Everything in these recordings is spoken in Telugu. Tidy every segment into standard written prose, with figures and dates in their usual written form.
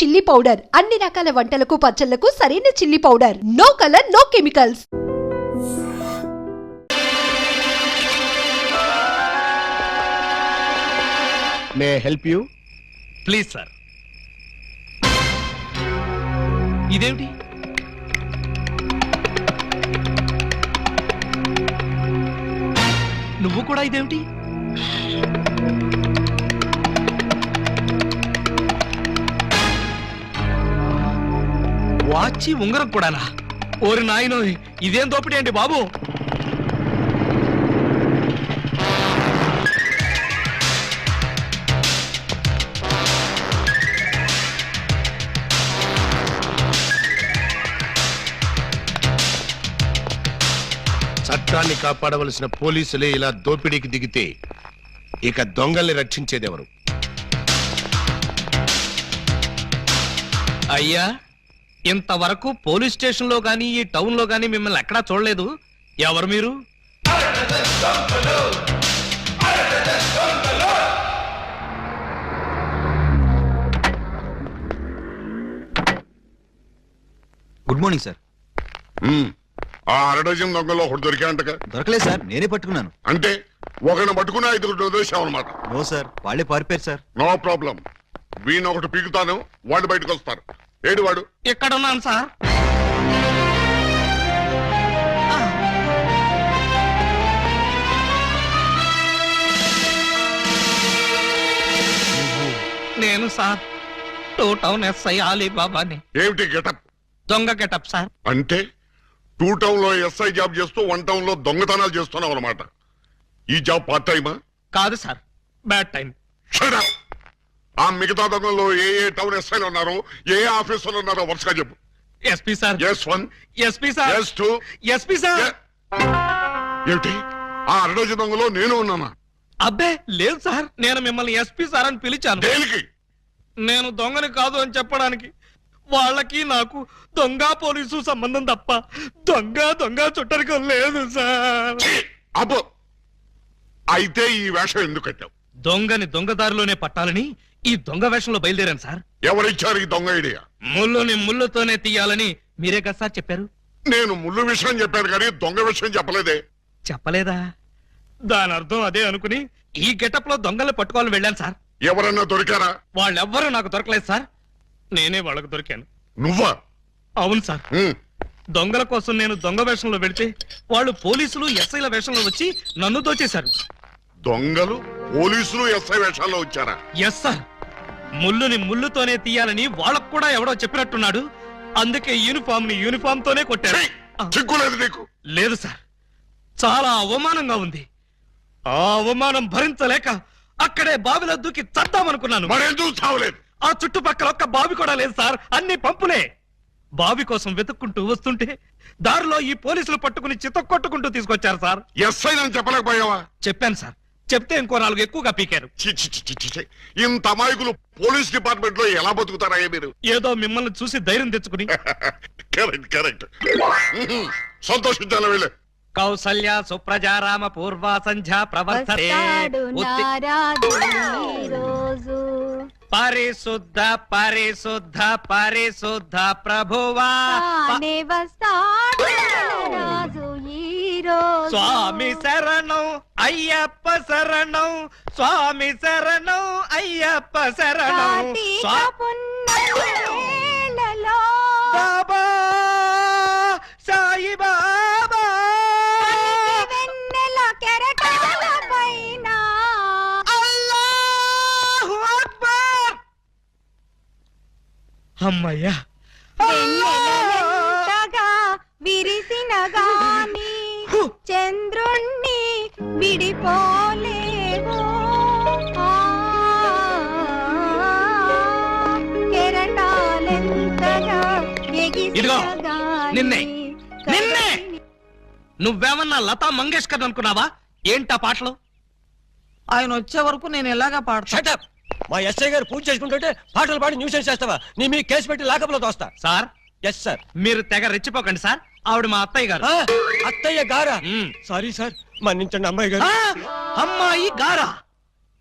చిల్లీ పౌడర్ అన్ని రకాల వంటలకు పచ్చళ్లకు సరైన chilli powder. No colour, no chemicals. May help you? Please sir. ఇదేమిటి? నువ్వు కూడా ఇదేమిటి? వాచి ఉంగరం కూడానా? ఓరి నాయనో, ఇదేం దోపిడీ అండి బాబు. చట్టాన్ని కాపాడవలసిన పోలీసులే ఇలా దోపిడీకి దిగితే ఇక దొంగల్ని రక్షించేదెవరు? అయ్యా, ఇంతవరకు పోలీస్ స్టేషన్ లో గానీ ఈ టౌన్ లో గానీ మిమ్మల్ని ఎక్కడా చూడలేదు. ఎవరు మీరు? Good morning sir. ఆ అరడజన్ దొంగలో ఒకటి దొరికాయంటగా? దొరకలేదు సార్, నేనే పట్టుకున్నాను. అంటే ఒకరిని పట్టుకుని 5 వదిలేసావు అనమాట? నో సార్, వాళ్ళే పారిపోయారు సార్. నో ప్రాబ్లం, వీణ ఒకటి పీకుతాను, వాళ్ళు బయటకు వస్తారు. ఏడు వాడు? ఎక్కడ ఉన్నాను సార్. నేను సార్, 2 టౌన్ ఎస్ఐ అలీబాబాని. ఏమిటి గెటప్? దొంగ గెటప్ సార్. అంటే 2 టౌన్ లో ఎస్ఐ జాబ్ చేస్తూ 1 టౌన్ లో దొంగతనాలు చేస్తున్నావు అనమాట. ఈ జాబ్ పార్ట్ టైమా? కాదు సార్, బ్యాడ్ టైం. ఆ మిగతా దొంగల్లో ఏ టౌన్ ఎస్ఐలు ఉన్నారో, ఏ ఆఫీసర్లు ఉన్నారో వరుసగా చెప్పు. SP sir. S1, SP sir. S2, SP sir. ఏమిటి ఆ అరడజన్ దొంగలో నేను ఉన్నానా? అబ్బే లేదు సార్, నేను మిమ్మల్ని ఎస్పీ సార్ అని పిలిచాను. దేనికి? నేను దొంగని కాదు అని చెప్పడానికి. వాళ్ళకి నాకు దొంగ పోలీసు సంబంధం తప్ప దొంగ చుట్టరికం లేదు సార్. అబ్బో, అయితే ఈ వేషం ఎందుకు కట్టావు? దొంగని దొంగదారిలోనే పట్టాలని ఈ దొంగ వేషంలో బయలుదేరాను సార్. ఎవరిచ్చారు ఈ దొంగ ఐడియా? ముళ్ళుని ముళ్ళుతోనే తీయాలని మీరే కదా సార్ చెప్పారు. నేను ముళ్ళు విషయం చెప్పాను కానీ దొంగ విషయం చెప్పలేదే. చెప్పలేదా? దాని అర్థం అదే అనుకుని ఈ గెటప్ లో దొంగలు పట్టుకోవాలని వెళ్ళాను సార్. ఎవరన్నా దొరికారా? వాళ్ళెవ్వరూ నాకు దొరకలేదు సార్, నేనే వాళ్ళకు దొరికాను. నువ్వా? అవును సార్. దొంగల కోసం నేను దొంగ వేషంలో వెళితే వాళ్ళు పోలీసులు ఎస్ఐల వేషంలో వచ్చి నన్ను దోచేశారు. దొంగలు పోలీసులు ఎస్ఐ వేషాల్లో వచ్చారా? Yes sir. ముళ్ళుని ముళ్ళుతోనే తీయాలని వాళ్ళకు కూడా ఎవడో చెప్పినట్టున్నాడు. అందుకే యూనిఫామ్ తోనే కొట్టారు. చిక్కులేదు నీకు? లేదు సార్, చాలా అవమానంగా ఉంది. ఆ అవమానం భరించలేక అక్కడే బావిలో దూకి చద్దామనుకున్నాను. మరేం చూస్తావులేదు? ఆ చుట్టుపక్కల ఒక్క బావి కూడా లేదు సార్, అన్ని పంపులే. బావి కోసం వెతుక్కుంటూ వస్తుంటే దారిలో ఈ పోలీసులు పట్టుకుని చితక్కొట్టుకుంటూ తీసుకొచ్చారు సార్. ఎస్ఐ అని చెప్పలేకపోయావా? చెప్పాను సార్, చెప్తే ఇంకో 4 ఎక్కువగా పీకారు. ఇంత అమాయకులు పోలీస్ డిపార్ట్మెంట్ లో ఎలా బతుకుతారా మీరు? ఏదో మిమ్మల్ని చూసి ధైర్యం తెచ్చుకుని. కరెక్ట్. సంతోషించాలి వెళ్ళే. కౌసల్య సుప్రజారామ పూర్వ సంధ్యా ప్రవర్తతే. పరిశుద్ధ పరిశుద్ధ పరిశుద్ధ ప్రభువా స్వామి శరణం అయ్యప్ప శరణం, స్వామి శరణం అయ్యప్ప శరణం. బాబా సాయి బాబా అల్లాహు అక్బర్. అమ్మయ్యా, విరిసిన గాని చంద్రుణ్ణి విడిపోలేవో, కెరటాలెంతగా ఇదిగో నిన్నే నువ్వేమన్నా లతా మంగేష్కర్ అనుకున్నావా? ఏంటా పాటలు? ఆయన వచ్చే వరకు నేను ఎలాగా పాడతా? మా ఎస్ఐ గారు పూజ చేసుకుంటుంటే పాటలు పాడి న్యూసెన్స్ చేస్తావా? నీ మీ కేసు పెట్టి లాకప్లో తోస్తా. సార్. Yes sir. మీరు తెగ రెచ్చిపోకండి సార్, ఆవిడ మా అత్తయ్య గారు. అత్తయ్య గారా? సారీ సార్, మన్నించండి అమ్మాయి గారు. అమ్మాయి గారా?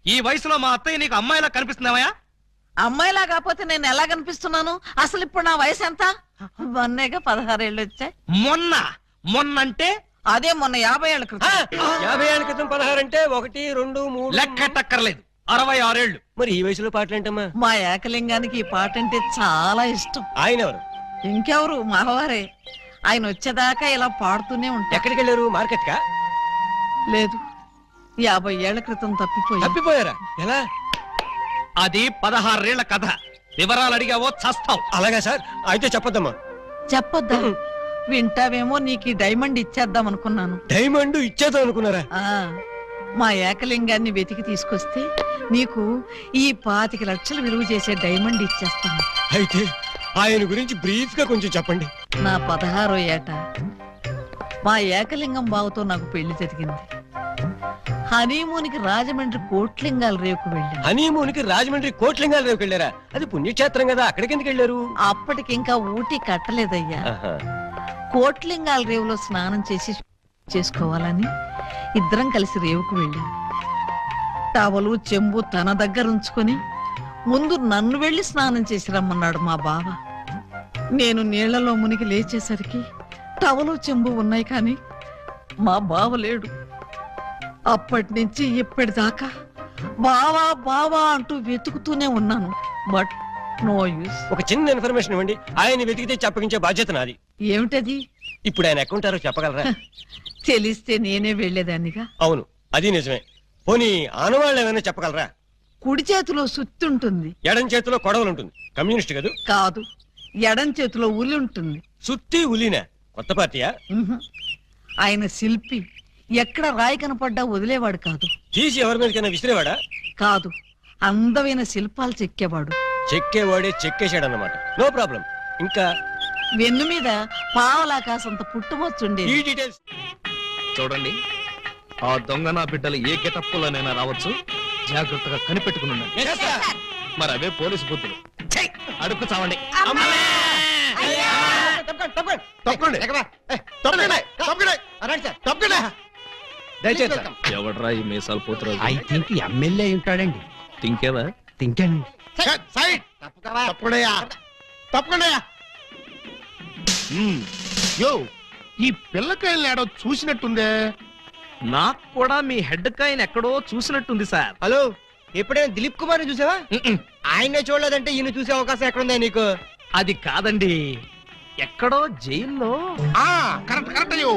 ఈ వయసులో మా అత్తయ్య నీకు అమ్మాయిలా కనిపిస్తున్నావా? అమ్మాయిలా కాకపోతే నేను ఎలా కనిపిస్తున్నాను? అసలు ఇప్పుడు నా వయసు ఎంత? మొన్నేగా 16 ఏళ్ళు వచ్చాయి. మొన్నంటే అదే మొన్న 50 ఏళ్ల క్రితం. 50 ఏళ్ల క్రితం 16 అంటే 1, 2, 3 లెక్కటక్కర్లేదు. 66 ఏళ్ళు. మరి ఈ వయసులో పాటలు ఏంటమ్మా? మా ఏకలింగానికి ఈ పాట అంటే చాలా ఇష్టం. ఆయన ఎవరు? ఇంకెవరు, మావారే. ఆయన వచ్చేదాకా ఇలా పాడుతూనే ఉంటా. ఎక్కడికి వెళ్ళారు? మార్కెట్ కా? లేదు, 50 ఏళ్ల క్రితం తప్పిపోయి. తప్పిపోయారా? ఎలా? అది 16 ఏళ్ల కథ. వివరాలు అడిగావో చస్తావు. అలాగా సార్, అయితే చెప్పొద్దమ్మా. చెప్పొద్దా? వింటావేమో, నీకు ఈ డైమండ్ ఇచ్చేద్దాం అనుకున్నాను. డైమండ్ ఇచ్చేద్దాం అనుకున్నారా? ఆ మా ఏకలింగాన్ని వెతికి తీసుకొస్తే నీకు ఈ 25 లక్షలు విలువ చేసే డైమండ్ ఇచ్చేస్తాను. అయితే ఆయన గురించి బ్రీఫ్ గా కొంచెం చెప్పండి. నా 16వ ఏట మా ఏకలింగం బావతో నాకు పెళ్లి జరిగింది. హనీమూన్కి రాజమండ్రి కోట్లింగాల రేవుకు వెళ్ళాను. హనీమూన్ కి రాజమండ్రి కోట్లింగాల రేవుకి వెళ్ళారా? అది పుణ్యక్షేత్రం కదా, అక్కడికి ఎందుకు వెళ్ళారు? అప్పటికింకా ఊటీ కట్టలేదయ్యా. ఆహా. కోట్లింగాల రేవులో స్నానం చేసుకోవాలని ఇద్దరం కలిసి రేవుకు వెళ్ళాం. టవలు చెంబు తన దగ్గర ఉంచుకొని ముందు నన్ను వెళ్లి స్నానం చేసి రమ్మన్నాడు మా బావ. నేను నీళ్లలో మునిగి లేచేసరికి టవలు చెంబు ఉన్నాయి, కానీ మా బావ లేడు. అప్పటి నుంచి ఇప్పటిదాకా బావా బావా అంటూ వెతుకుతూనే ఉన్నాను. But no use. ఒక చిన్న ఇన్ఫర్మేషన్ ఇవ్వండి, ఆయన వెతికితే చెప్పగించే బాధ్యత నాది. ఏమిటది? ఇప్పుడు ఆయన ఎక్కడుంటారో చెప్పగలరా? తెలిస్తే నేనే వెళ్లేదాన్నిగా. అవును, అది నిజమే. పోనీ ఆనవాళ్ళు ఏమైనా చెప్పగలరా? కుడి చేతిలో సుత్తి ఉంటుంది, ఎడం చేతిలో కొడవలు ఉంటుంది. కమ్యూనిస్ట్ కదూ? కాదు, ఎడం చేతిలో ఉలి ఉంటుంది. సుత్తి ఉలినా? కొత్త పార్టీయా? ఉహు. ఆయన శిల్పి, ఎక్కడ రాయి కనపడ్డా వదిలేవాడు కాదు. తీసి ఎవరి మీదకైనా విసిరేవాడా? కాదు, అందమైన శిల్పాలు చెక్కేవాడు. చెక్కేవాడే చెక్కేశాడన్నమాట. No problem. ఇంకా వెన్ను మీద పావలాకాసంత పుట్టుమచ్చుండేది. ఈ డీటెయిల్స్ చూడండి, ఆ దొంగ నా బిడ్డలు ఏ గెటప్పులోనైనా రావచ్చు. జాగ్రత్తగా కనిపెట్టుకుని ఉండండి. Yes, sir. మరి అవే పోలీసు బుద్ధులు. అడుక్కు చావండి. ఎవడ్రా ఈ మీసాలు పోతురా? ఐ థింక్ ఎమ్మెల్యే ఉంటాడండి. తింకేవా? తింటానండి. యో, ఈ పిల్లకాయలు ఏడో చూసినట్టుందే. నాకు కూడా మీ హెడ్ కాయని ఎక్కడో చూసినట్టుంది సార్. హలో, ఎప్పుడైనా దిలీప్ కుమార్ చూసావా? ఆయనే చూడలేదంటే ఈయన చూసే అవకాశం ఎక్కడుందా నీకు? అది కాదండి, ఎక్కడో జైల్లో. ఆ కరెక్ట్ కరెక్ట్ అయ్యో.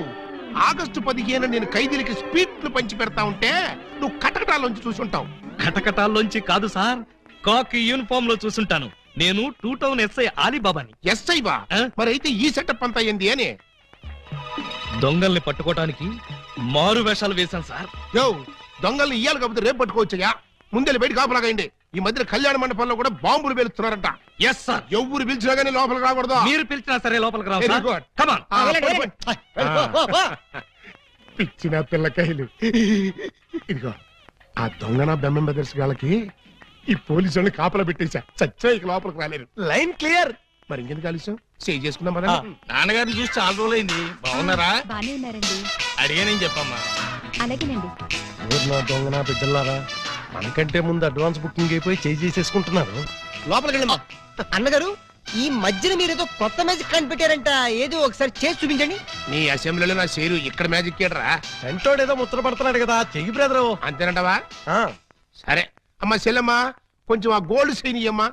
ఆగస్టు 15 నేను ఖైదీలకి స్పీట్లు పంచి పెడతా ఉంటే నువ్వు కటకటాల్లోంచి చూసుంటావు. కటకటాల్లోంచి కాదు సార్, కాకి యూనిఫామ్ లో చూసుంటాను. నేను 2 టౌన్ ఎస్ఐ ఆలీబాబాని. ఎస్ఐ బా? మరి అయితే ఈ సెటప్ అంతా ఏంది అని? దొంగల్ని పట్టుకోవటానికి మారు వేషాలు వేశాను సార్. యో, దొంగల్ని ఇయ్యాలి కాకపోతే రేపు పట్టుకోవచ్చయ్యా. ముందే బయట కాపలాగండి. ఈ మధ్య కళ్యాణ మండపంలో కూడా బాంబులు పేలుస్తున్నారంట. Yes sir. ఎవరు పిలిచినా గానీ లోపలికి రాకూడదు. మీరు పిలిచినా సరే లోపలికి రావు Very sir. good. Come on. పిచ్చిన పిల్లకాయలు. ఇదిగో, ఆ దొంగన బెమ్మం బెదర్స్ గాళ్ళకి ఈ పోలీసు వాళ్ళని కాపలా పెట్టేశా. చచ్చా ఇక లోపలికి రాలేరు. Line clear. మరి ఇంకెందుకు ఆలస్యం? సేవ్ చేసుకుందాం కదా. నాన్నగారిని చూసి చాలా రోజులైంది. బాగున్నారా? బానే ఉన్నారండి. అడిగానని చెప్పమ్మా. అలాగేనండి. నా దొంగన బిడ్డలారా, మనకంటే ముందు అడ్వాన్స్ బుకింగ్ అయిపోయి చేసేసుకుంటున్నారు. లోపలికి వెళ్ళమ్మా. అన్నగారు, ఈ మధ్యన మీరు ఏదో కొత్త మ్యాజిక్ కనిపెట్టారంట. ఏదో ఒకసారి చేసి చూపించండి. నీ అసెంబ్లీలో నా షేరు ఇక్కడ మ్యాజిక్ ఏడ్రా. ఎంటోడేదో ముచ్చట పడుతున్నాడు కదా, చెయ్యి బ్రదరు. అంతేనంటవా? సరే అమ్మా చెల్లమ్మా, కొంచెం ఆ గోల్డ్ సైన్ ఇయ్యమ్మా.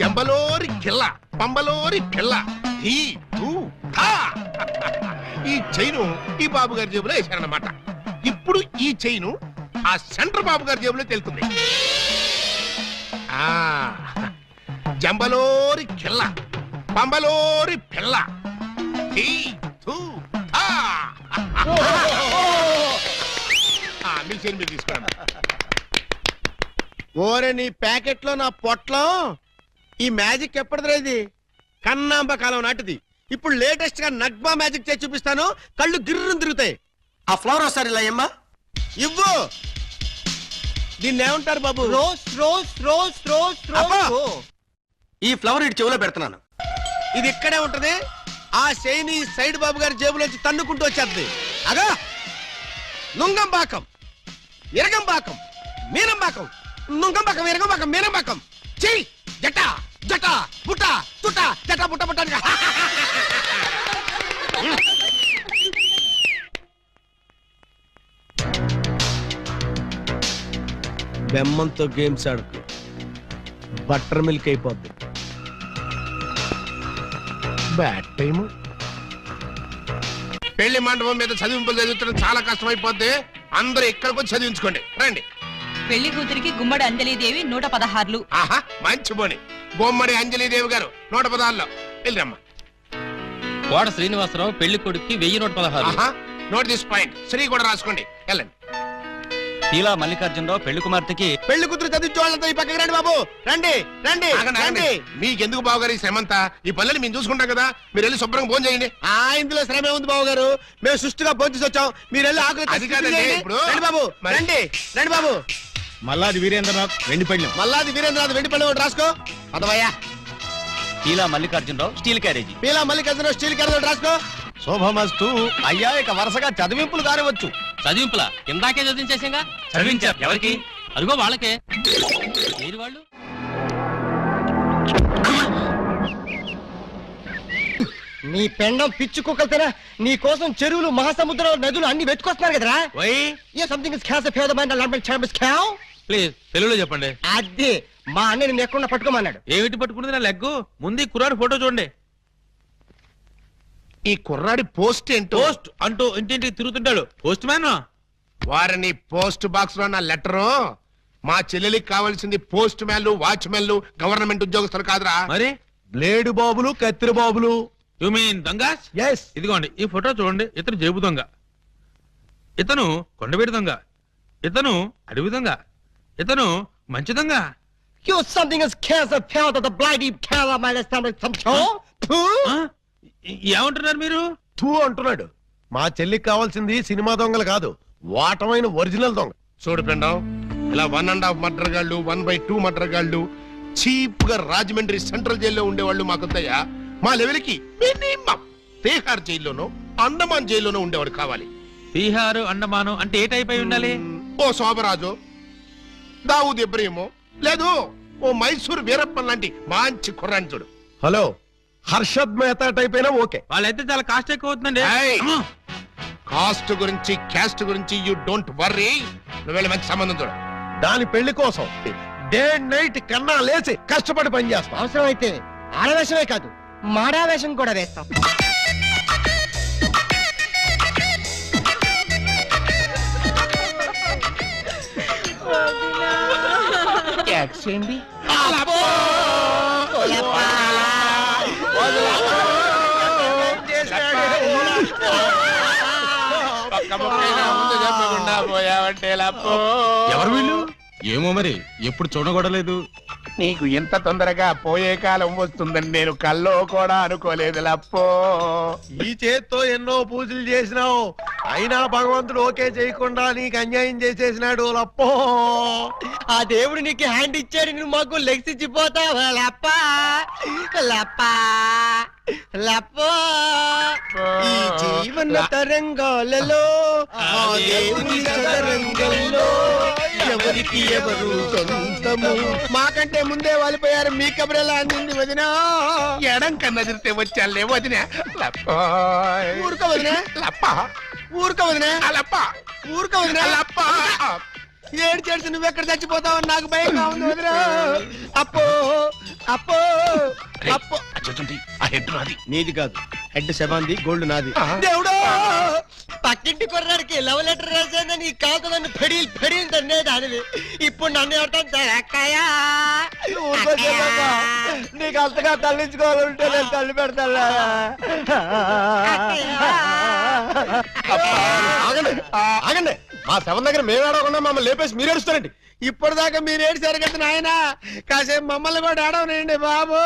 జంబలోరి కిల్ల, పంబలోరి పిల్ల. ఈ చైను ఈ బాబు గారి జేబులో వేశారన్నమాట. ఇప్పుడు ఈ చైను ఆ సెంటర్ బాబు గారి జేబులో తెలుతుంది. జంబలోరి కిల్ల, పంబలోరి పిల్ల. మీ చైన్ మీరు తీసుకోండి. ఓరే, నీ ప్యాకెట్ లో నా పొట్లో ఈ మ్యాజిక్ ఎప్పటిది? ఇది కన్నాంబ కాలం నాటిది. ఇప్పుడు లేటెస్ట్ గా నగ్మా మ్యాజిక్ చేసి చూపిస్తాను. కళ్ళు గిర్రును తిరుగుతాయి. ఆ ఫ్లవర్ ఒకసారి ఇలా అమ్మా. ఇవ్వు. దీన్ని ఏమంటారు బాబు? Rose rose rose rose rose. ఈ ఫ్లవర్ ఇటు చెవులో పెడుతున్నాను. ఇది ఇక్కడే ఉంటది. ఆ శైని సైడ్ బాబు గారి జేబులోంచి తన్నుకుంటూ వచ్చేది. అగా నుంగంబాకం, ఇరగంబాకం, మీనంబాకం, నుంగం పక్కం ఎరగం పక్కం మీనం పక్కం చెయ్యి జట జట బుట్ట చుట్ట జట బుట్ట బుట్ట అని. బెమ్మంతో గేమ్స్ ఆడుకు బటర్ మిల్క్ అయిపోద్ది. Bad time. పెళ్లి మండపం మీద చదివింపులు చదువుతున్న చాలా కష్టం అయిపోద్ది. అందరూ ఇక్కడికి వచ్చి చదివించుకోండి రండి. పెళ్లి కూతురికి గుమ్మడి అంజలీదేవి 116. ఆహా మంచి పోని. బొమ్మడి అంజలీదేవి గారు 116లో వెళ్ళరమ్మా. కోడ శ్రీనివాసరావు పెళ్లి కొడుక్కి 1116. ఆహా నోట్ దిస్ పాయింట్. శ్రీ కూడా రాసుకోండి వెళ్ళండి. ఇలా మల్లికార్జునరావు పెళ్లి కుమార్తెకి పెళ్లి కూతురు చదివించే వాళ్ళతో ఈ పక్కకి రండి బాబు. రండి రండి ఆగండి, ఆగండి. రండి. మీకెందుకు బావగారు ఈ శ్రమంతా? ఈ పనులని మేము చూసుకుంటాం కదా. మీరు వెళ్ళి శుభ్రంగా భోజనం చేయండి. ఇందులో శ్రమే ఉంది బాబు గారు. మేము సుష్టిగా భోంచేసి వచ్చాం. మీరు వెళ్ళి ఆకులు అది కాదండి, చేయండి. ఇప్పుడు రండి బాబు మరి- రండి రండి బాబు. మల్లాది వీరేంద్రనాథ్ వెండి పళ్ళెం. మల్లాది వీరేంద్రనాథ్ వెండి పళ్ళు ఒకటి రాసుకో. అదవయ్యా. ఇలా Mallikarjunarao steel carriage. Peela Mallikarjuna steel carrot రాసుకో. శోభమస్తు. అయ్యా ఇక వరుసగా చదివింపులు కానివచ్చు. చదివింపులా ఇందాకే చదివించేసాగా. చదివించారు ఎవరికి? అదిగో వాళ్ళకే. మీరు వాళ్ళు నీ పెండం పిచ్చి కుక్కలతేనా నీ కోసం చెరువులు మహాసముద్రం నదులు అన్ని వెతుకొస్తున్నారు కదరా. A something is cause fair the mind language చాంబస్ క్యావ్. ప్లీజ్ తెలుగులో చెప్పండి. అదే మా అన్న నిన్ను ఎక్కడ పట్టుకోమన్నాడు. ఏమిటి పట్టుకున్నది నా లెగ్గు? ముందు ఈ కుర్రాడి ఫోటో చూడండి. ఈ కుర్రాడి పోస్ట్ ఏంటో. పోస్ట్ అంటూ ఇంటింటికి తిరుగుతుంటాడు. Postman. వారిని పోస్ట్ బాక్స్ లో నా లెటరు. మా చెల్లెలికి కావాల్సింది పోస్ట్ మ్యాన్లు, వాచ్మెన్లు, గవర్నమెంట్ ఉద్యోగస్తులు కాదురా. మరి బ్లేడు బాబులు కత్తిరి బాబులు. యు మీన్ దొంగస్? ఎస్. ఇదిగోండి ఈ ఫోటో చూడండి. ఇతను జేబు దొంగ, ఇతను కొండవీడి దొంగ, ఇతను అడవి దొంగ, ఇతను మంచి దొంగ. You something is cast a pair of the bloody pair of my stomach some show. ఆ? ఏమంటున్నారు మీరు? తూ అంటున్నాడు. మా చెల్లికి కావాల్సింది సినిమా దొంగలు కాదు, వాటమైన ఒరిజినల్ దొంగ. చూడు పిండం, ఇలా 1.5 మర్డర్ గాళ్ళు, 1/2 మర్డర్ గాళ్ళు చీప్ గా రాజమండ్రి సెంట్రల్ జైల్లో ఉండేవాళ్ళు మాకొద్దయ్యా. మా లెవెల్కి మినిమం తీహార్ జైల్లోనో అండమాన్ జైల్లోనో ఉండేవాడు కావాలి. బీహారు అండమాను అంటే ఏ టైప్ అయి ఉండాలి? ఓ శోభరాజు, దావూద్ ఇబ్రహీము, లేదు ఓ మైసూర్ వీరప్పన్ లాంటి మంచి కుర్రాన్ని చూడు. హలో, హర్షద్ మెహతా టైప్ అయినా ఓకే. వాళ్ళైతే చాలా కాస్ట్ ఎక్కువ అవుతుందండి. ఏయ్! అమ్మో! కాస్ట్ గురించి క్యాస్ట్ గురించి యూ డోంట్ వర్రీ. నువ్వు వెళ్ళి మంచి సంబంధం చూడు. దాని పెళ్లి కోసం డే నైట్ కన్నా లేచి కష్టపడి పని చేస్తాం. అవసరం అయితే ఆడవేషమే కాదు మాడావేషం కూడా వేస్తాం. ఎవరు వీళ్ళు? ఏమో మరి, ఎప్పుడు చూడకూడలేదు. నీకు ఇంత తొందరగా పోయే కాలం వస్తుందని నేను కల్లో కూడా అనుకోలేదు లప్పో. ఈ చేత్తో ఎన్నో పూజలు చేసినావు, అయినా భగవంతుడు ఓకే చేయకుండా నీకు అన్యాయం చేసేసినాడు లప్పో. ఆ దేవుడు నీకు హ్యాండ్ ఇచ్చాడు, నువ్వు మాకు లెగ్స్ ఇచ్చిపోతావా లప్ప లప్ప లప్పో. ఈ జీవన తరంగాలలో ఆ దేవుని తరంగంలో ఎవరికి ఎవరు సొంతము. మాకంటే ముందే వాలిపోయారు, మీ కబురెలా అందింది వదినా? ఎడం కన్నా తిరిగితే వచ్చాలే వదిన. ఊరుక వదినా, లప్ప ఊరుక వదినా, లప్ప ఊరుక వదినా. లప్ప. ఏడ్చేసి నువ్వెక్కడ చచ్చిపోతావు నాకు భయంగా ఉంది వదినా. అప్పో అప్పో అప్పో. ఆ హెడ్ నాది. నీది కాదు, హెడ్ శవాంది, గోల్డ్ నాది. దేవుడు పక్కింటి కుర్రాడికి లవ్ లెటర్ రాశానని నీ కాదు నన్ను ఫెడీల్ ఫెడీల్ తన్నే దానివి. ఇప్పుడు నన్ను ఎవరితో అక్కయ్యా నీకు అంతగా తల్లించుకోవాలంటే నేను తల్లి పెడతా. ఆగండి ఆగండి, మా శవం దగ్గర మేము ఏడవకుండా మమ్మల్ని లేపేసి మీరు ఏడుస్తారండి. ఇప్పటిదాకా మీరు ఏడిసారు కదా నాయన, కాసేపు మమ్మల్ని కూడా ఏడవనండి బాబు.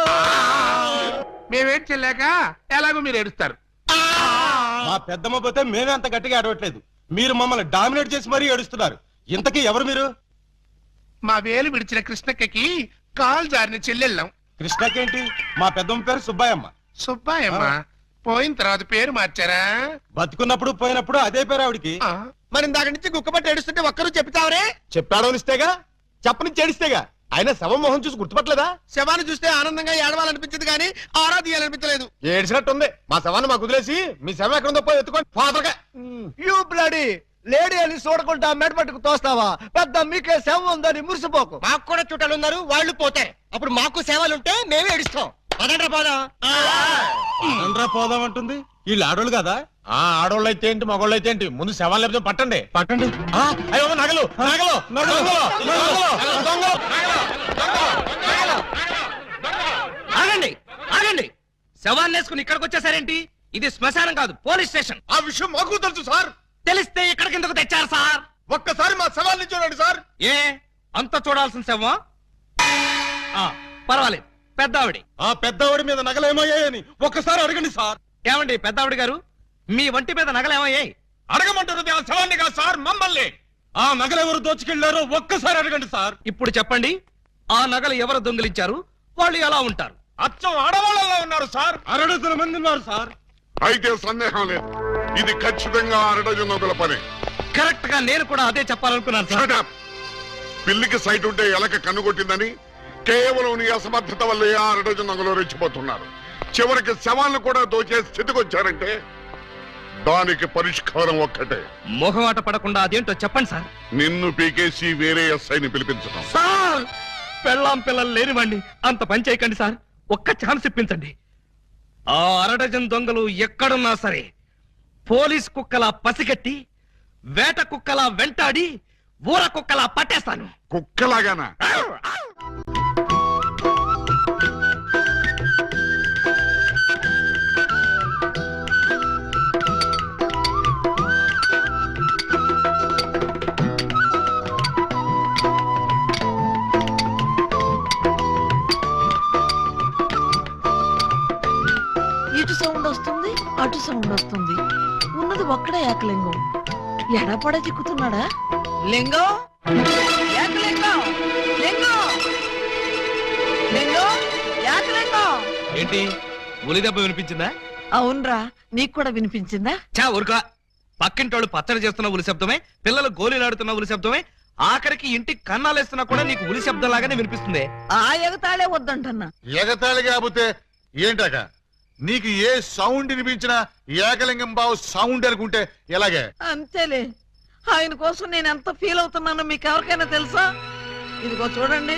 మేమేం చెల్లాక ఎలాగో మీరు ఏడుస్తారు. మా పెద్దమ్మ పోతే మేమే అంత గట్టిగా ఏడవట్లేదు, మీరు మమ్మల్ని డామినేట్ చేసి మరీ ఏడుస్తున్నారు. ఇంతకీ ఎవరు మీరు? మా వేలు విడిచిన కృష్ణక్కకి కాల్ జారిన చెల్లెళ్ళం. కృష్ణకేంటి? మా పెద్దమ్మ పేరు సుబ్బాయమ్మ. సుబ్బాయమ్మ పోయిన తర్వాత పేరు మార్చారా? బతుకున్నప్పుడు పోయినప్పుడు అదే పేరు ఆవిడికి. మరి ఇందాక నుంచి గుక్కపట్టి ఏడుస్తుంటే ఒక్కరు చెప్తావరే? చెప్పాడో ఇస్తేగా. చెప్పని చేడిస్తేగా ఆయన శవం మొహం చూసి గుర్తుపట్టలేదా? శవాన్ని చూస్తే ఆనందంగా ఏడవాలనిపించింది కానీ ఆరా తీయాలనిపించలేదు. ఏడ్చినట్టుంది. మా శవాన్ని మాకు వదిలేసి మీ శవం ఎక్కడ ఉందో పోయి ఎత్తుకోండి ఫాదర్గా. యూ బ్లడీ లేడీ అని చూడకుండా మెడపట్టుకు తోస్తావా? పెద్ద మీకే సేవ ఉందని మురిసిపోకు. మాకు కూడా చుట్టాలు ఉన్నారు, వాళ్ళు పోతే అప్పుడు మాకు సేవలుంటే మేమే ఏడుస్తాం. పదండ్రా పోదాం. ఆంధ్రా పోదాం అంటుంది. వీళ్ళు ఆడోళ్ళు కదా? ఆడోళ్ళు అయితే ఏంటి, మగోళ్ళు అయితే ఏంటి, ముందు శవాలు లేకపోతే పట్టండి పట్టండి. అయ్యో నగలు నగలు నగలు నగలు. ఆగండి ఆగండి, శవాన్ని వేసుకుని ఇక్కడికి వచ్చేసారేంటి? ఇది శ్మశానం కాదు, పోలీస్ స్టేషన్. ఆ విషయం మాకు తెలుసు సార్. తెలిస్తే ఇక్కడికి ఎందుకు తెచ్చారు సార్? ఒక్కసారి మా శవాన్ని చూడండి సార్. ఏ అంత చూడాల్సిన శవం? పర్వాలేదు, పెద్దావిడి. ఆ పెద్దవాడి మీద నగలు ఏమయ్యాయని ఒక్కసారి అడగండి సార్. ఏమండి పెద్దావిడి గారు, మీ వంటి మీద నగలు ఏమయ్యాయి? అడగమంటారు ఆ శవాన్ని కాదు సార్, మమ్మల్ని. ఆ నగలు ఎవరు దోచుకెళ్లారో ఒక్కసారి అడగండి సార్. ఇప్పుడు చెప్పండి, ఆ నగలు ఎవరు దొంగిలించారు, వాళ్ళు ఎలా ఉంటారు? అచ్చం ఆడవాళ్ళలో ఉన్నారు సార్. 6 మంది ఉన్నారు సార్. అయితే సందేహం లేదు, ఇది ఖచ్చితంగా 6 నదుల పని. కరెక్ట్ గా నేను కూడా అదే చెప్పాలనుకున్నాను సార్. Shut up. పిల్లికి సైట్ ఉంటే ఎలక కన్నుకొట్టిందని కేవలం నీ అసమర్థత వల్లే 6 నగలు రెచ్చిపోతున్నారు. చివరికి శవాలను కూడా దోచే స్థితికి వచ్చారంటే దానికి పరిష్కారం ఒక్కటే. మొహమాట పడకుండా అదేంటో చెప్పండి సార్. నిన్ను పీకేసి వేరే ఎస్ఐని పిలిపించడం. సార్ పెళ్ళాం పిల్లలు లేనివ్వండి, అంత పని చేయకండి సార్. ఒక్క ఛాన్స్ ఇప్పించండి. ఆ 6 దొంగలు ఎక్కడున్నా సరే పోలీస్ కుక్కలా పసిగట్టి, వేట కుక్కలా వెంటాడి, ఊర కుక్కలా పట్టేస్తాను. కుక్కలాగానా? ఇటు సౌండ్ వస్తుంది, అటు సౌండ్ వస్తుంది. ఉన్నది ఒక్కడే ఏకలింగం. ఎడపడ చిక్కుతున్నాడా? లింగం, ఏకలింగం, లింగం, లింగం, ఏకలింగం. ఏంటి ఉలి దెబ్బ వినిపించిందా? అవునరా, నీకు కూడా వినిపించిందా? చా ఊరుకా. పక్కింటోళ్ళు పచ్చడి చేస్తున్న ఉలి శబ్దమే, పిల్లలు గోలీలాడుతున్న ఉలి శబ్దమే, ఆఖరికి ఇంటికి కన్నాలేస్తున్నా కూడా నీకు ఉలి శబ్దం లాగానే వినిపిస్తుంది. ఆ ఎగతాళే వద్దంటన్నా. ఎగతాళి కాకపోతే ఏంటక? నీకు ఏ సౌండ్ వినిపించినా ఏకలింగం బావు సౌండ్ అనుకుంటే ఎలాగే? అంతేలే, ఆయన కోసం నేను ఎంత ఫీల్ అవుతున్నానో మీకు ఎవరికైనా తెలుసా? ఇదిగో చూడండి,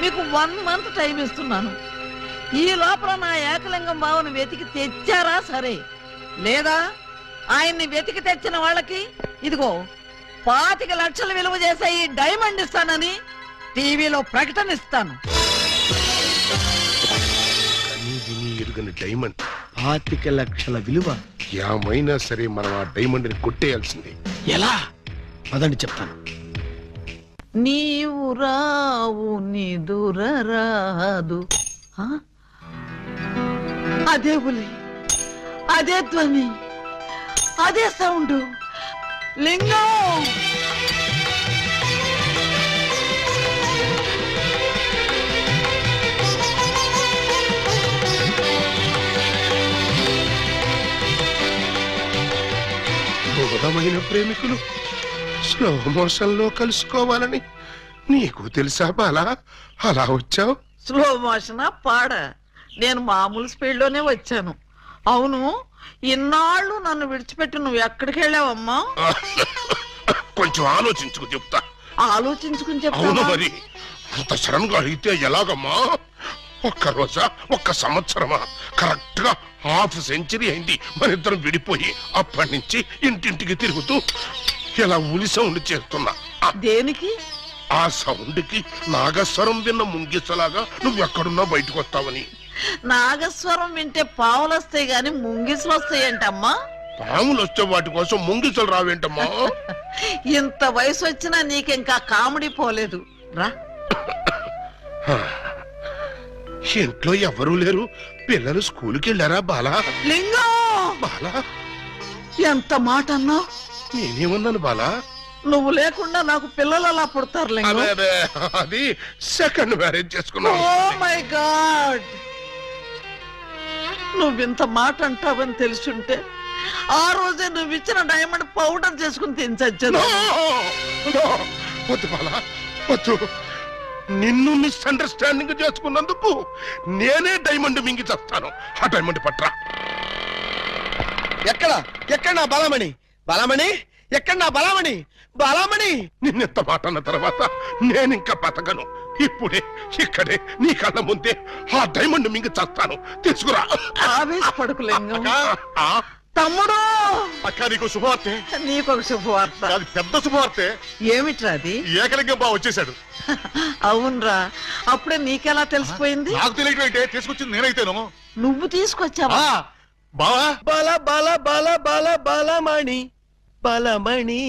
మీకు 1 మంత్ టైం ఇస్తున్నాను. ఈ లోపల నా ఏకలింగం బావను వెతికి తెచ్చారా సరే, లేదా ఆయన్ని వెతికి తెచ్చిన వాళ్ళకి ఇదిగో 25 లక్షలు విలువ చేసే ఈ డైమండ్ ఇస్తానని టీవీలో ప్రకటన ఇస్తాను. ఎరుగని డైమండ్ 25 లక్షల విలువ. ఏమైనా సరే మనం ఆ డైమండ్ ని కొట్టేయాల్సిందే. ఎలా? అదండి చెప్తాను. నీవు రావు నిదురరాదు. అదే ఉలి, అదే ధ్వని, అదే సౌండ్. లింగం, బోధమైన ప్రేమికులు స్లో మోషన్ లో కలుసుకోవాలని నీకు తెలుసా బాలా? అలా వచ్చావు. స్లో మోషనా పాడ? నేను మామూలు స్పీడ్ లోనే వచ్చాను. అవును, ఇన్నాళ్ళు నన్ను విడిచిపెట్టి నువ్వు ఎక్కడికి వెళ్ళావమ్మా? కొంచెం ఆలోచించుకు చెప్తా. ఆలోచించుకుని అవును చెప్తావా? మరి అంత సడన్ గా అడిగితే ఎలాగమ్మా? 1 రోజా, 1 సంవత్సరమా? కరెక్ట్ గా ½ సెంచరీ అయింది మన ఇద్దరం విడిపోయి. అప్పటి నుంచి ఇంటింటికి తిరుగుతూ ఇలా ఉలి సౌండ్ చేస్తున్నా. దేనికి? ఆ సౌండ్ కి నాగస్వరం విన్న ముంగిసలాగా నువ్వెక్కడున్నా బయటకు వస్తావని. నాగస్వరం వింటే పావులు వస్తాయి గాని ముంగిసులు వస్తాయంటమ్మా. పాములు వస్తే వాటి కోసం ముంగిసలు రావేంటమ్మా? ఇంత వయసు వచ్చినా నీకింకా కామెడీ పోలేదు రా. ఇంట్లో ఎవరూ లేరు, పిల్లలు స్కూల్కి వెళ్ళారా బాలా? లింగం, బాలా, ఎంత మాట అన్నావు? నేనేమన్నాను బాలా? నువ్వు లేకుండా నాకు పిల్లలు అలా పుడతారు లింగం. అదే అదే, అది సెకండ్ మ్యారేజ్ చేసుకున్నాను. ఓ మై గాడ్, నువ్వింత మాట అంటావని తెలుసుంటే ఆ రోజే నువ్వు ఇచ్చిన డైమండ్ పౌడర్ చేసుకుని తినచచ్చాను. వద్దు బాలా, వద్దు. నిన్ను మిస్అండర్స్టాండింగ్ చేసుకున్నందుకు నేనే డైమండ్ మింగి చేస్తాను. ఆ డైమండ్ పట్రా. ఎక్కడ నా బలమణి? బలమణి ఎక్కడ నా బలమణి? బలమణి నిన్నెంత మాట అన్న తర్వాత నేనింకా బతకను. ఇప్పుడే ఇక్కడే నీ కళ్ళ ముందే ఆ డైమండ్ మింగి చేస్తాను. తీసుకురా. ఆవేశపడకు లింగం. ఆ, తమ్ముడు, అక్క నీకు శుభవార్తె. నీకొక శుభవార్త. అది పెద్ద శుభవార్తె. ఏమిట్రా అది? ఏకలింగం బావ వచ్చేసాడు. అవునరా, అప్పుడే నీకెలా తెలిసిపోయింది? నాకు తెలియటంటే తీసుకొచ్చింది నేనైతేను. నువ్వు తీసుకొచ్చావా? బావా బల బల బల బల బలమణి బలమణి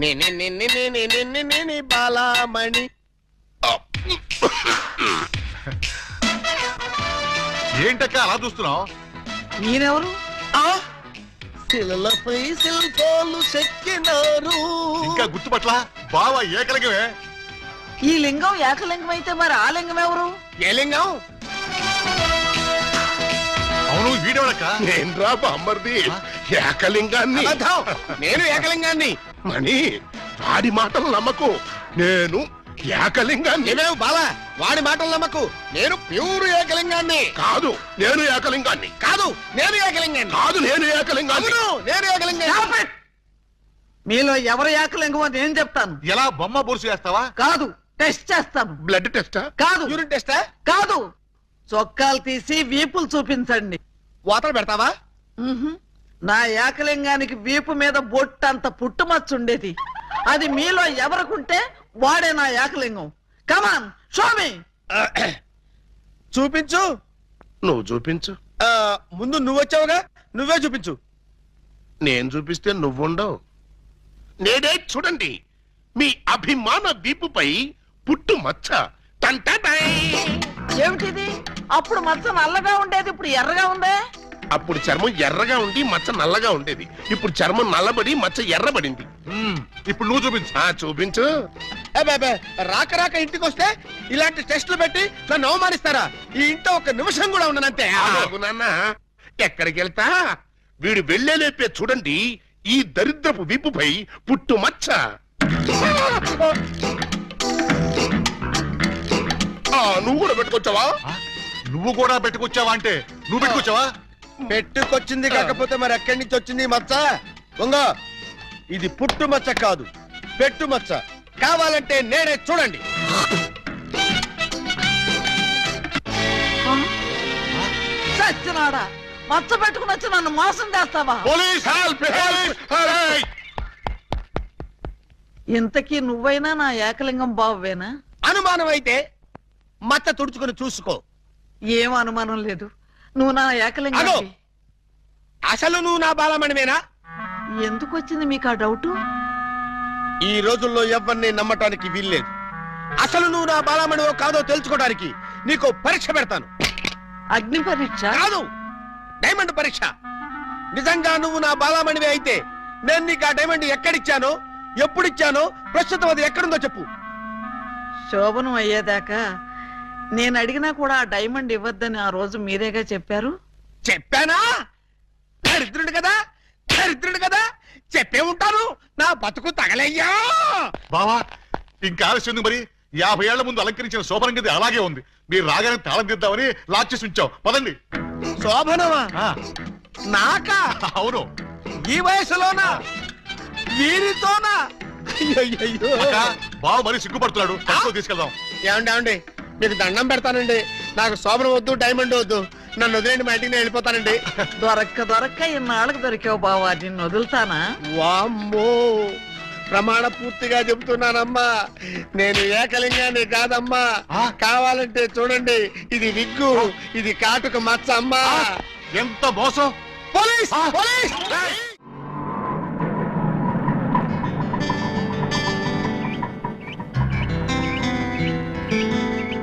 నే బలమణి. ఏంటక్క అలా చూస్తున్నావు? ఈయనెవరు? శిలలపై శిల్పాలు చెక్కినారు. ఇంకా గుర్తుపట్ల బావ ఏకలింగమే. ఈ లింగం ఏకలింగం అయితే మరి ఆ లింగం ఎవరు? ఏ లింగం? అవును వీడేవాడక్క. నేన్రా బామ్మర్ది ఏకలింగాన్ని. అబద్ధం. నేను ఏకలింగాన్ని. మణి, వాడి మాటలు నమ్మకు. నేను ఏకలింగాన్ని. ఏమేవ్ బాలా, వాడి మాటలు నమ్మకు. నేను ప్యూర్ ఏకలింగాన్ని. కాదు, నేను ఏకలింగాన్ని. కాదు, నేను ఏకలింగాన్ని. కాదు, నేను ఏకలింగాన్ని. అవును, నేను ఏకలింగాన్ని. మీలో ఎవరు ఏకలింగమో నేను చెప్తాను. ఎలా బొమ్మ బొరుసు చేస్తావా? కాదు, టెస్ట్ చేస్తాను. బ్లడ్ టెస్టా? కాదు, యూరిన్ టెస్టా? కాదు, చొక్కాలు తీసి వీపులు చూపించండి. వాతలు పెడతావా? ఉహుం. నా ఏకలింగానికి వీపు మీద బొట్టంత పుట్టుమచ్చ ఉండేది. అది మీలో ఎవరికుంటే వాడే నా ఏకలింగం. కమాన్, షో మీ. చూపించు. నువ్వు చూపించు. ముందు నువ్వు వచ్చావుగా, నువ్వే చూపించు. నేను చూపిస్తే నువ్వుండవు. నేనే చూడండి, మీ అభిమాన వీపుపై పుట్టు మచ్చ. టంటటై. ఏమిటిది? అప్పుడు మచ్చ నల్లగా ఉండేది, ఇప్పుడు ఎర్రగా ఉందే. అప్పుడు చర్మం ఎర్రగా ఉండి మచ్చ నల్లగా ఉండేది. ఇప్పుడు చర్మం నల్లబడి మచ్చ ఎర్రబడింది. ఇప్పుడు నువ్వు చూపించు. చూపించు. రాక రాక ఇంటికి వస్తే ఇలాంటి టెస్టులు పెట్టి నన్ను అవమానిస్తారా? ఈ ఇంట్లో ఒక నిమిషం కూడా ఉండనంతే. ఆగు నాన్న, ఎక్కడికి వెళ్తా? వీడు వెళ్ళేలేపే చూడండి ఈ దరిద్రపు వీపుపై పుట్టు మచ్చ. నువ్వు కూడా పెట్టుకొచ్చావా? నువ్వు కూడా పెట్టుకొచ్చావా అంటే నువ్వు పెట్టుకొచ్చావా? పెట్టుకొచ్చింది కాకపోతే మరి ఎక్కడి నుంచి వచ్చింది ఈ మచ్చ? దొంగ, ఇది పుట్టు మచ్చ కాదు, పెట్టు మచ్చ. కావాలంటే నేనే చూడండి. సచ్చినాడా, మచ్చ పెట్టుకుని వచ్చి నన్ను మోసం చేస్తావా? Police help! పోలీస్! ఇంతకీ నువ్వైనా నా ఏకలింగం బావేనా? అనుమానం అయితే మచ్చ తుడుచుకుని చూసుకో. ఏం అనుమానం లేదు, నువ్వు నా ఏకలింగం. అగో! అసలు నువ్వు నా బాలమణివేనా? ఎందుకు వచ్చింది మీకు ఆ డౌటు? ఈ రోజుల్లో ఎవరిని నమ్మటానికి వీల్లేదు. అసలు నువ్వు నా బాలమణివో కాదో తెలుసుకోవడానికి నీకు పరీక్ష పెడతాను. అగ్ని పరీక్ష కాదు, డైమండ్ పరీక్ష. నిజంగా నువ్వు నా బాలమణివే అయితే నేను నీకు ఆ డైమండ్ ఎక్కడిచ్చానో, ఎప్పుడిచ్చానో, ప్రస్తుతం అది ఎక్కడుందో చెప్పు. శోభనం అయ్యేదాకా నేను అడిగినా కూడా ఆ డైమండ్ ఇవ్వద్దని ఆ రోజు మీరేగా చెప్పారు. చెప్పానా? దరిద్రుడు కదా, దరిద్రుడు కదా, చెప్పే ఉంటాను. నా బతుకు తగలయ్యా. బావా ఇంకా ఆలస్యం ఉంది. మరి 50 ఏళ్ల ముందు అలంకరించిన శోభనం గది అలాగే ఉంది. మీరు రాగానే తాళం తీద్దామని లాక్ చేసి ఉంచాం. పదండి. శోభనమా? ఆ, నాకా? అవును. ఈ వయసులోనా? వీరితోనా? అయ్యయ్యయ్యో. అక్క, బావ మరి సిగ్గుపడుతున్నాడు. తనతో తీసుకెళ్దాం. ఏమండి, మీకు దండం పెడతానండి. నాకు శోభనం వద్దు, డైమండ్ వద్దు. నన్ను వదిలేండి, మా ఇంటికి నేను వెళ్ళిపోతానండి. దొరక్క ఇన్నాళ్ళకు దొరికావు బావా, నిన్ను వదులుతానా? వామ్మో, ప్రమాణ పూర్తిగా చెబుతున్నానమ్మా, నేను ఏకలింగాన్ని కాదమ్మా. కావాలంటే చూడండి, ఇది విగ్గు, ఇది కాటుక మచ్చ అమ్మా. ఎంత మోసం! పోలీస్! పోలీస్!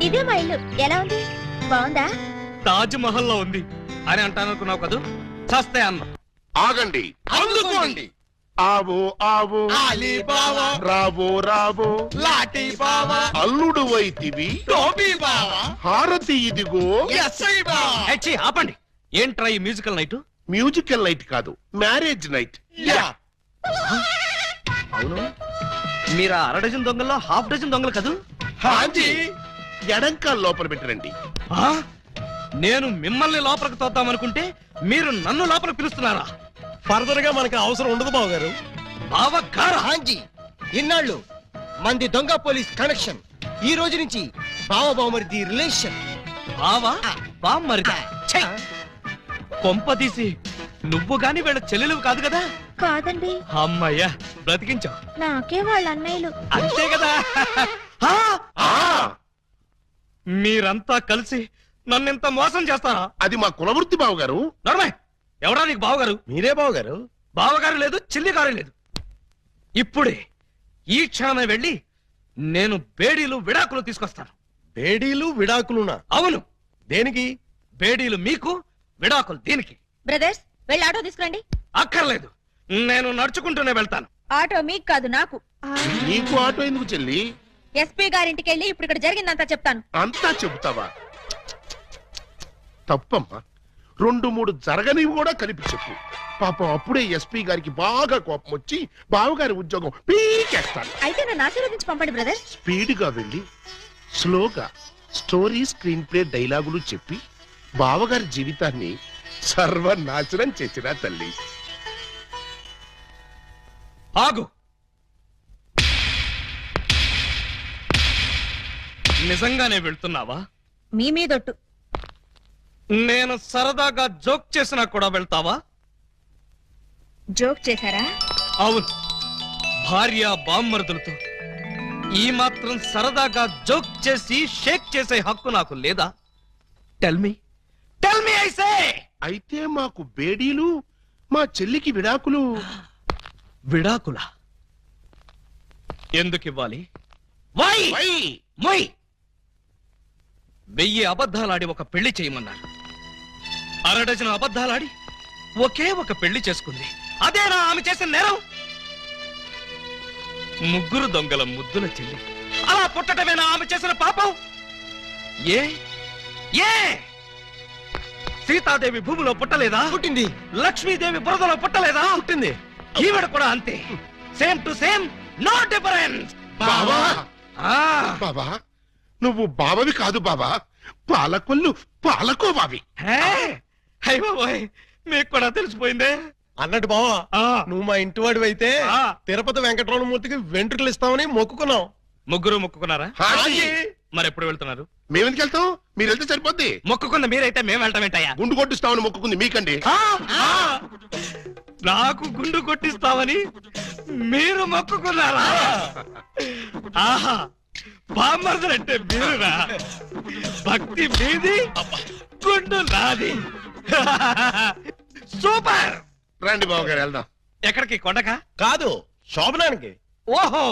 ఇదే మా ఇల్లు. ఎలా ఉంది? బాగుందా? తాజ్ మహల్ లో ఉంది అని అంటాను అనుకున్నావు కదూ? చస్తే అన్న. ఆగండి. అందుకోండి. ఆవో ఆవో అలీబావా, రావో రావో లాఠీ బావా, అల్లుడు వైతివి టోపీ బావా, హారతి ఇదిగో. ఎస్ఐ బావా. హెచ్చి, ఆపండి. ఏంట్రా ఈ మ్యూజికల్ నైట్? మ్యూజికల్ నైట్ కాదు, మ్యారేజ్ నైట్. యా. అవును, మీరు 1/2 డజన్ దొంగల్లో 1/2 డజన్ దొంగలు కదూ? హాజీ ఎడంకాల్ లోపల పెట్టరండి. ఆ? నేను మిమ్మల్ని లోపలికి తోద్దామనుకుంటే మీరు నన్ను లోపల పిలుస్తున్నారా? ఫర్దర్ గా మనకి అవసరం ఉండదు బాబు గారు. బావగారా? హాంజీ ఇన్నాళ్ళు మంది దొంగ పోలీస్ కనెక్షన్, ఈ రోజు నుంచి బావమరిది రిలేషన్. బావా బామ్మరిదా? ఛై! కొంపదీసి నువ్వు గాని వీళ్ళ చెల్లెలు కాదు కదా? కాదండి, అమ్మయ్యా బ్రతికించావు. నాకే వాళ్ళ అన్నయ్యలు. అంతే కదా? ఆ! ఆ, మీరంతా కలిసి నన్నింత మోసం చేస్తారా? అది మా కులవృత్తి బావగారు. నడమే ఎవడా నీకు బావగారు? మీరే బాబు గారు. బావగారు లేదు, చిల్లిగారు లేదు. ఇప్పుడే ఈ క్షణమే వెళ్ళి నేను బేడీలు విడాకులు తీసుకొస్తాను. బేడీలు విడాకులునా? అవును, దేనికి? బేడీలు మీకు, విడాకులు దీనికి. బ్రదర్స్ వెళ్ళి ఆటో తీసుకురండి. అక్కర్లేదు, నేను నడుచుకుంటూనే వెళ్తాను. ఆటో మీకు కాదు నాకు. నీకు ఆటో ఎందుకు చెల్లి? ఎస్పీ గారింటికి వెళ్ళి ఇప్పుడు ఇక్కడ జరిగిందంతా చెప్తాను. అంతా చెబుతావా? తప్పమ్మా, 2-3 జరగనివి కూడా కలిపి చెప్పు. పాపం అప్పుడే ఎస్పీ గారికి బాగా కోపం వచ్చి బావగారి ఉద్యోగం పీకేస్తాడు. అయితే నన్ను ఆశీర్వదించి పంపండి బ్రదర్స్. స్పీడ్ గా వెళ్ళి స్లోగా స్టోరీ, స్క్రీన్ ప్లే, డైలాగులు చెప్పి బావగారి జీవితాన్ని సర్వనాశనం చేసిన తల్లి. ఆగు. నిజంగానే వెళ్తున్నావా? మీ మీదొట్టు. నేను సరదాగా జోక్ చేసినా కూడా వెళ్తావా? జోక్ చేశారా? అవును, భార్య బామ్మర్దులతో ఈ మాత్రం సరదాగా జోక్ చేసి షేక్ చేసే హక్కు నాకు లేదా? Tell me I say. అయితే మాకు బేడీలు, మా చెల్లికి విడాకులు. విడాకులా? ఎందుకు ఇవ్వాలి? వై? వై? మొయ్. 1000 అబద్ధాలాడి ఒక పెళ్లి చేయమన్నారు. 6 డజను అబద్ధాలాడి ఒకే ఒక పెళ్లి చేసుకుంది. అదేనా ఆమె చేసిన నేరం? 3 దొంగల ముద్దుల చెల్లి అలా పుట్టటమేనా ఆమె చేసిన పాపం? ఏ ఏ సీతాదేవి భూమిలో పుట్టలేదా? పుట్టింది. లక్ష్మీదేవి బురదలో పుట్టలేదా? పుట్టింది. ఈవిడ కూడా అంతే. Same to same, no difference. బావా, బాబా, నువ్వు బావవి కాదు బాబా, పాలకొల్లు పాలకోవావి. అయ్యబాబోయ్, మీకు కూడా తెలిసిపోయిందే. అన్నట్టు బావా, ఆ. నువ్వు మా ఇంటి వాడివి అయితే ఆ. తిరుపతి వెంకటరమణమూర్తికి వెంట్రుకలు ఇస్తామని మొక్కుకున్నాం. ముగ్గురు మొక్కుకున్నారా? హాజీ. మరి ఎప్పుడు వెళ్తున్నారు? మేమెందుకు వెళ్తాం? మీరు వెళ్తే సరిపోద్ది. మొక్కుకున్న మీరైతే మేము వెళ్ళటం ఏంటయ్యా? గుండు కొట్టిస్తామని మొక్కుకుంది మీకండి. నాకు గుండు కొట్టిస్తామని మీరు మొక్కుకున్నారా? ఆహా, బామ్మర్దులంటే మీరురా. భక్తి మీది, గుండు నాది. సూపర్. రండి బావగారు వెళ్దాం. ఎక్కడికి? కొండకా? కాదు, శోభనానికి. ఓహో,